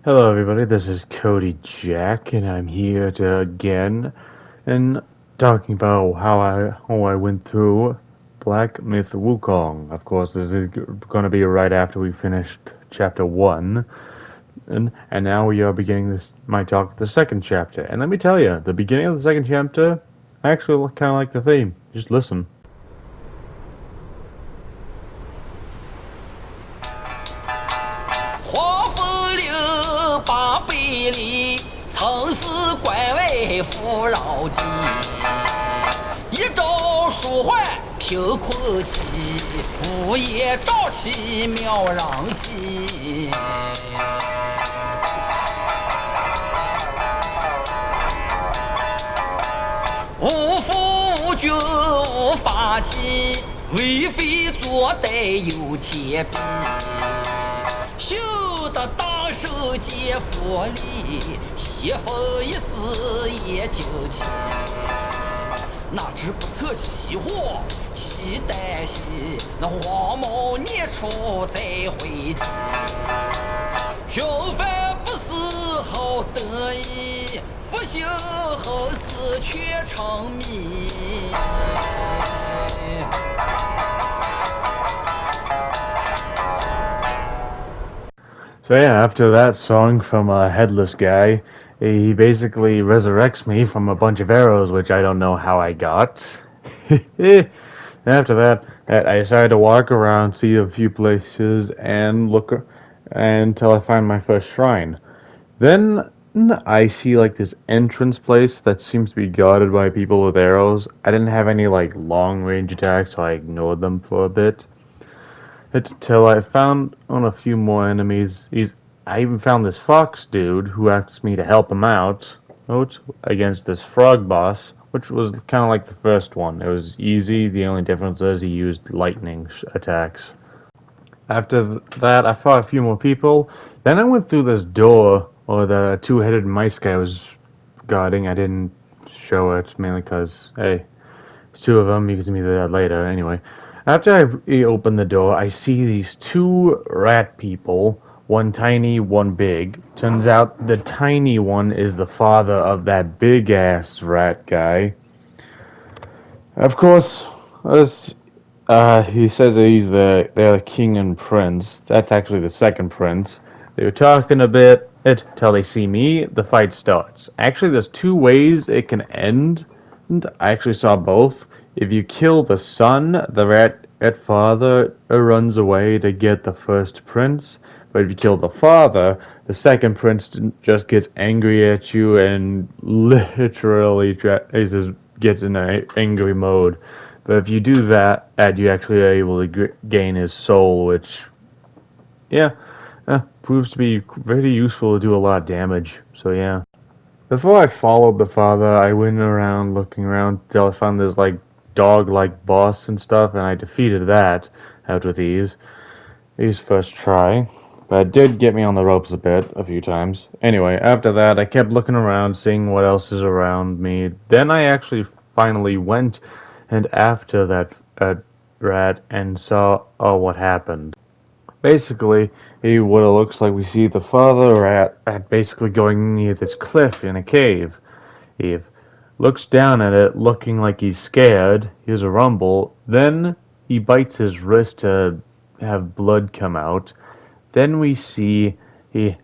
Hello, everybody. This is Cody Jack, and I'm here to again and talking about how I went through Black Myth Wukong. Of course, this is going to be right after we finished chapter one, and now we are beginning this my talk with the second chapter. And let me tell you, the beginning of the second chapter, I actually kind of like the theme. Just listen.华府六八百里，曾是关外富饶地。一朝书桓平困期，无言瘴气渺攘起。无父无君无法纪，为非作歹有天庇。修得大圣皆佛力，邪风一丝也惊奇。哪知不测其祸，其旦夕，那黄毛孽畜再回击。平凡不是好得意，复兴后事却成谜。So yeah, after that song from a headless guy, he basically resurrects me from a bunch of arrows, which I don't know how I got. After that, I decided to walk around, see a few places, and look until I find my first shrine. Then I see like this entrance place that seems to be guarded by people with arrows. I didn't have any like long range attacks, so I ignored them for a bit. Until I found on a few more enemies. I even found this fox dude who asked me to help him out against this frog boss, which was kind of like the first one. It was easy. The only difference is he used lightning attacks. After that, I fought a few more people. Then I went through this door, or the two-headed mice guy was guarding. I didn't show it mainly because, hey, it's two of them. You can see me that later. Anyway. After I open the door, I see these two rat people, one tiny, one big. Turns out the tiny one is the father of that big-ass rat guy. Of course, he says that they're the king and prince. That's actually the second prince. They were talking a bit till they see me. The fight starts. Actually, there's two ways it can end. And I actually saw both. If you kill the son, the rat father runs away to get the first prince. But if you kill the father, the second prince just gets angry at you and literally gets in an angry mode. But if you do that, you actually are able to gain his soul, which, yeah, proves to be very useful to do a lot of damage. So yeah. Before I followed the father, I went around looking around till I found this like dog-like boss and stuff, and I defeated that out with ease first try. But it did get me on the ropes a few times. Anyway, after that, I kept looking around, seeing what else is around me. Then I actually finally went and after that rat and saw what happened. Basically, what it looks like, we see the father rat basically going near this cliff in a cave. He looks down at it, looking like he's scared. Hears a rumble. Then he bites his wrist to have blood come out. Then we see it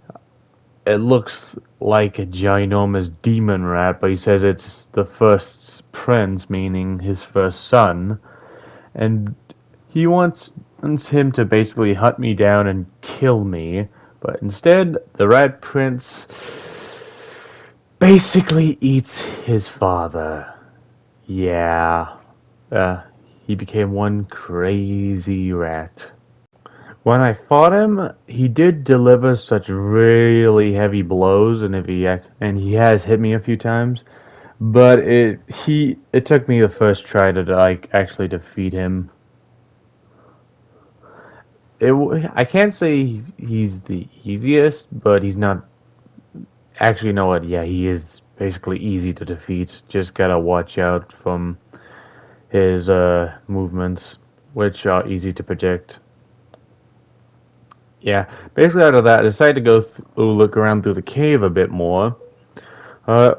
looks like a ginormous demon rat, but he says it's the first prince, meaning his first son. And he wants him to basically hunt me down and kill me. But instead, the rat prince basically eats his father. Yeah. He became one crazy rat. When I fought him, he did deliver such really heavy blows, and he has hit me a few times. But it took me the first try to like actually defeat him. I can't say he's the easiest, but he's not. Actually, you know what? Yeah, he is basically easy to defeat. Just gotta watch out from his movements, which are easy to predict. yeah, basically after that, I decided to go look around through the cave a bit more. Uh,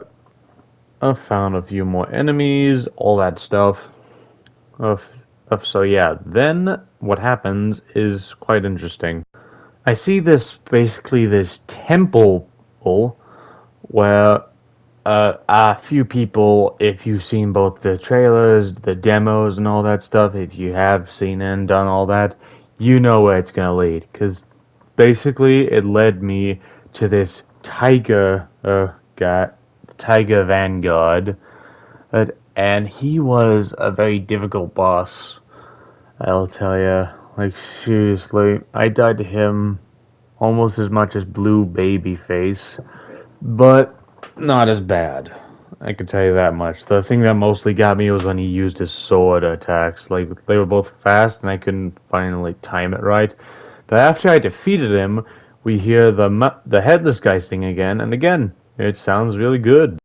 I found a few more enemies, all that stuff. Of, so yeah, then what happens is quite interesting. I see this temple where a few people, if you've seen both the trailers, the demos, and all that stuff, if you have seen and done all that, you know where it's gonna lead. Because basically, it led me to this Tiger Vanguard, and he was a very difficult boss. I'll tell you, like seriously, I died to him almost as much as Blue Babyface, but not as bad. I can tell you that much. The thing that mostly got me was when he used his sword attacks. Like, they were both fast, and I couldn't finally time it right. But after I defeated him, we hear the headless guy sing again, and again, it sounds really good.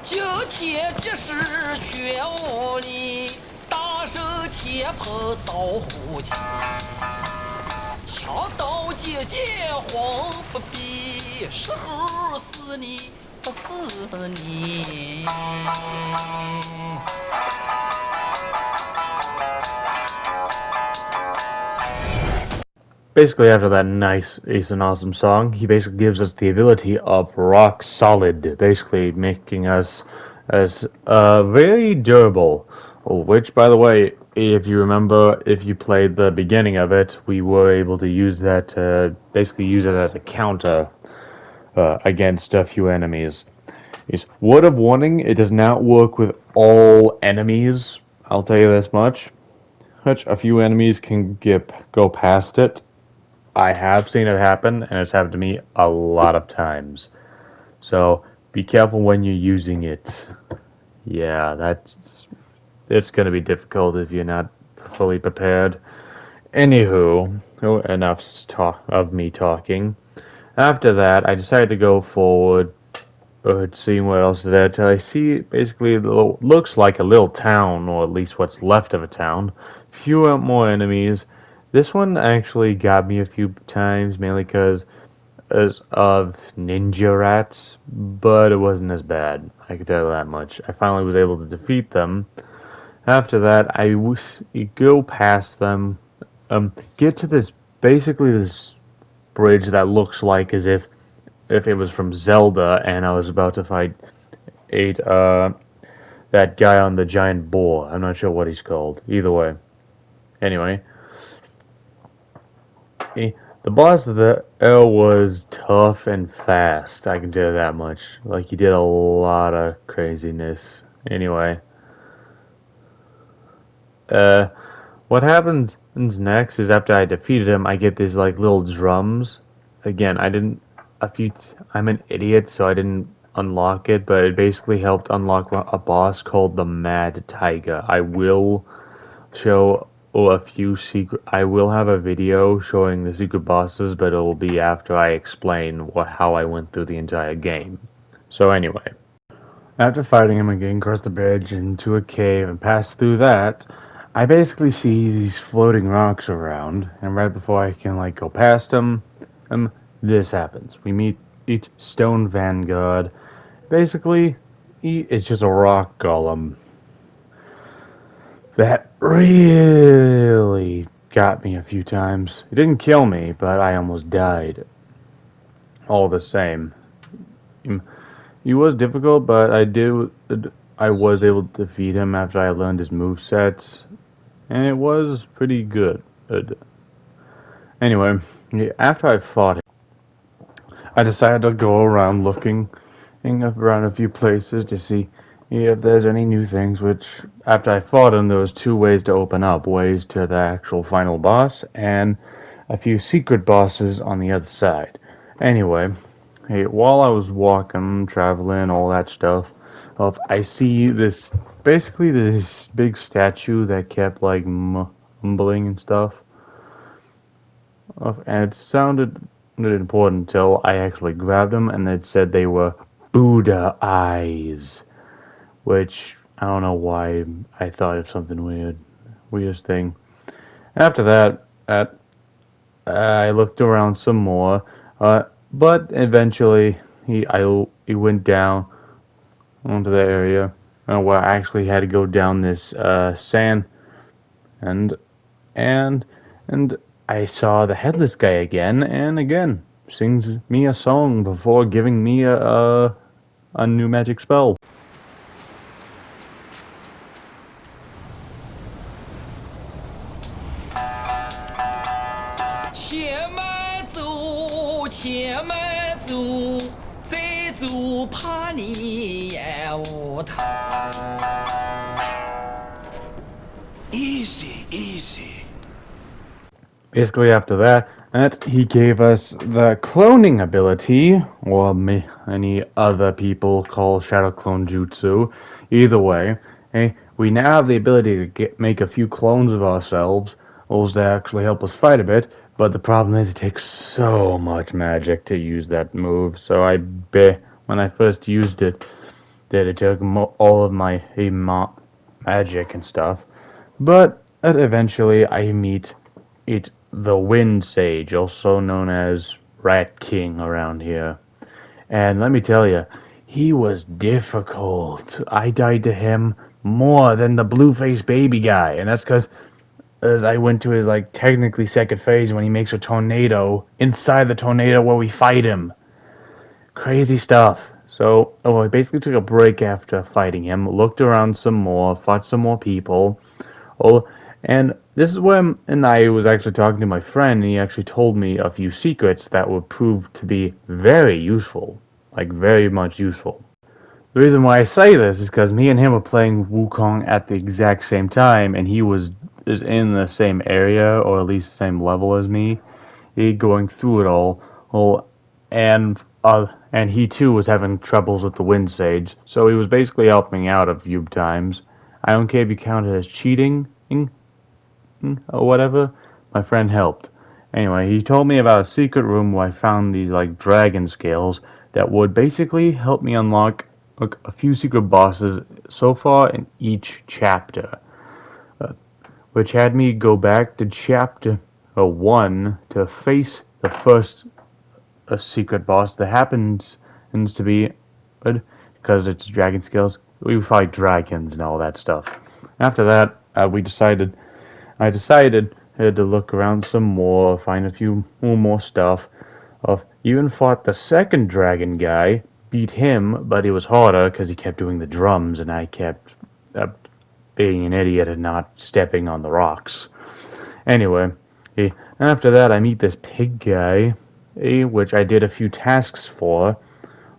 今天即使全屋里，大手铁炮招呼起，枪刀剑剑慌不必，时候是你不是你。Basically, after that nice Ace and Awesome song, he basically gives us the ability of rock solid, basically making us as very durable. Which, by the way, if you remember, if you played the beginning of it, we were able to use that to basically use it as a counter against a few enemies. Is word of warning: it does not work with all enemies. I'll tell you this much. Which a few enemies can go past it. I have seen it happen, and it's happened to me a lot of times. So be careful when you're using it. Yeah, it's gonna be difficult if you're not fully prepared. Anywho, enough talk of me talking. After that, I decided to go forward, seeing what else is there, till I see basically looks like a little town, or at least what's left of a town. Fewer more enemies. This one actually got me a few times, mainly because of ninja rats, but it wasn't as bad. I can tell you that much. I finally was able to defeat them. After that, you go past them, get to basically this bridge that looks like as if it was from Zelda, and I was about to fight that guy on the giant boar. I'm not sure what he's called. Either way, anyway, the boss there was tough and fast. I can tell you that much. Like, he did a lot of craziness. Anyway, uh, what happens next is after I defeated him, I get these like little drums. Again, I didn't. I'm an idiot, so I didn't unlock it, but it basically helped unlock a boss called the Mad Tiger. I will show a few secret. I will have a video showing the secret bosses, but it will be after I explain how I went through the entire game. So anyway, after fighting him and getting across the bridge into a cave and past through that, I basically see these floating rocks around, and right before I can like go past them, this happens. We meet Stone Vanguard. Basically, it's just a rock golem that really got me a few times. It didn't kill me, but I almost died. All the same, he was difficult, but I was able to defeat him after I learned his movesets, and it was pretty good. Anyway, after I fought him, I decided to go around looking around a few places to see if there's any new things. Which, after I fought him, there was two ways to open up: ways to the actual final boss, and a few secret bosses on the other side. Anyway, while I was walking, traveling, all that stuff, I see basically this big statue that kept like mumbling and stuff, and it sounded important until I actually grabbed them, and it said they were Buddha eyes, which I don't know why I thought of something weirdest thing. After that, at I looked around some more, but eventually he went down onto the area where I actually had to go down this sand and and and I saw the headless guy again and again sings me a song before giving me a new magic spell. 且慢走，且慢走，再走怕你也无头。Easy, easy. Basically, after that, he gave us the cloning ability, or many other people call Shadow Clone Jutsu. Either way, we now have the ability to make a few clones of ourselves, those that actually help us fight a bit. But the problem is, it takes so much magic to use that move. So I bet when I first used it, that it took all of my magic and stuff. But eventually, I meet the Wind Sage, also known as Rat King around here. And let me tell you, he was difficult. I died to him more than the blue-faced baby guy, and that's because as I went to his technically second phase when he makes a tornado inside the tornado where we fight him. Crazy stuff. So, I basically took a break after fighting him, looked around some more, fought some more people. And this is when I was actually talking to my friend, and he actually told me a few secrets that would prove to be very useful. Very much useful. The reason why I say this is because me and him were playing Wukong at the exact same time, and he is in the same area, or at least the same level as me, going through it all, and he too was having troubles with the Wind Sage, so he was basically helping out a few times. I don't care if you count it as cheating, or whatever, my friend helped. Anyway, he told me about a secret room where I found these dragon scales that would basically help me unlock a few secret bosses so far in each chapter, which had me go back to chapter 1 to face the first secret boss that happens to be because it's dragon scales. We fight dragons and all that stuff. After that, I decided to look around some more, find a few more stuff. Even fought the second dragon guy, beat him, but it was harder because he kept doing the drums and I kept being an idiot and not stepping on the rocks. Anyway, after that I meet this pig guy, which I did a few tasks for.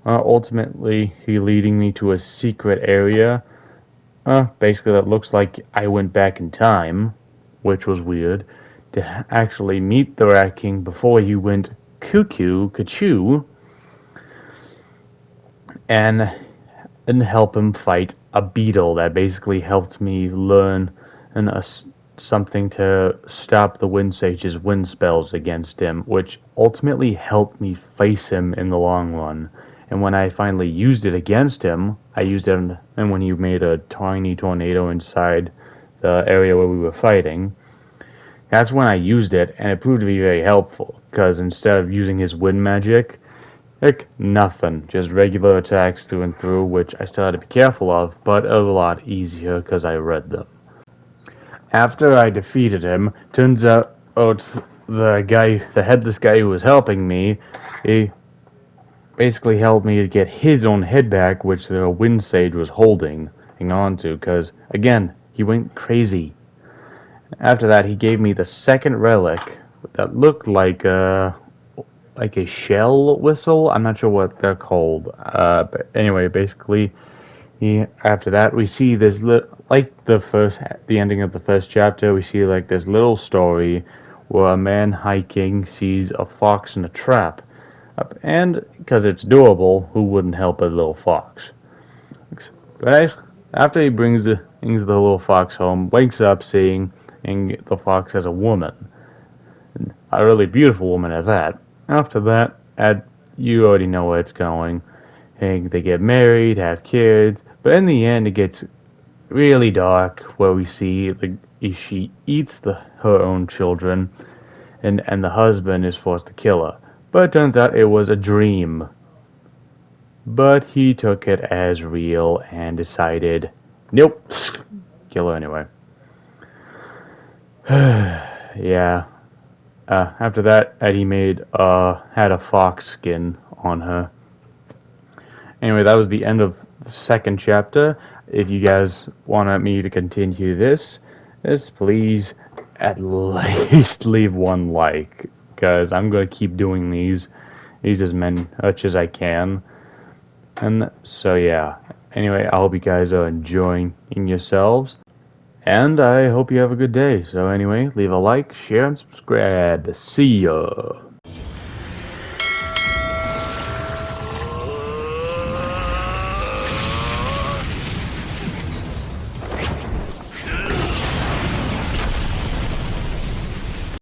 Ultimately, he leading me to a secret area. Basically, that looks like I went back in time, which was weird, to actually meet the Rat King before he went cuckoo, and help him fight a beetle that basically helped me learn something to stop the Wind Sage's wind spells against him, which ultimately helped me face him in the long run. And when I finally used it against him, I used it and when he made a tiny tornado inside the area where we were fighting, that's when I used it, and it proved to be very helpful, because instead of using his wind magic, nothing, just regular attacks through and through, which I still had to be careful of, but a lot easier because I read them. After I defeated him, turns out it's the headless guy who was helping me. He basically helped me to get his own head back, which the Wind Sage was holding on to, because again, he went crazy. After that, he gave me the second relic that looked like a shell whistle. I'm not sure what they're called. But anyway, basically, after that, we see this the ending of the first chapter. We see this little story where a man hiking sees a fox in a trap, and because it's doable, who wouldn't help a little fox? But after he brings the little fox home, wakes up seeing the fox as a woman, a really beautiful woman at that. After that, you already know where it's going. They get married, have kids, but in the end, it gets really dark. Where we see she eats her own children, and the husband is forced to kill her. But it turns out it was a dream. But he took it as real and decided, nope, kill her anyway. Yeah. After that, Eddie had a fox skin on her. Anyway, that was the end of the second chapter. If you guys want me to continue this, please at least leave one like, because I'm going to keep doing these as much as I can. And so yeah, anyway, I hope you guys are enjoying yourselves, and I hope you have a good day. So anyway, leave a like, share, and subscribe. See ya!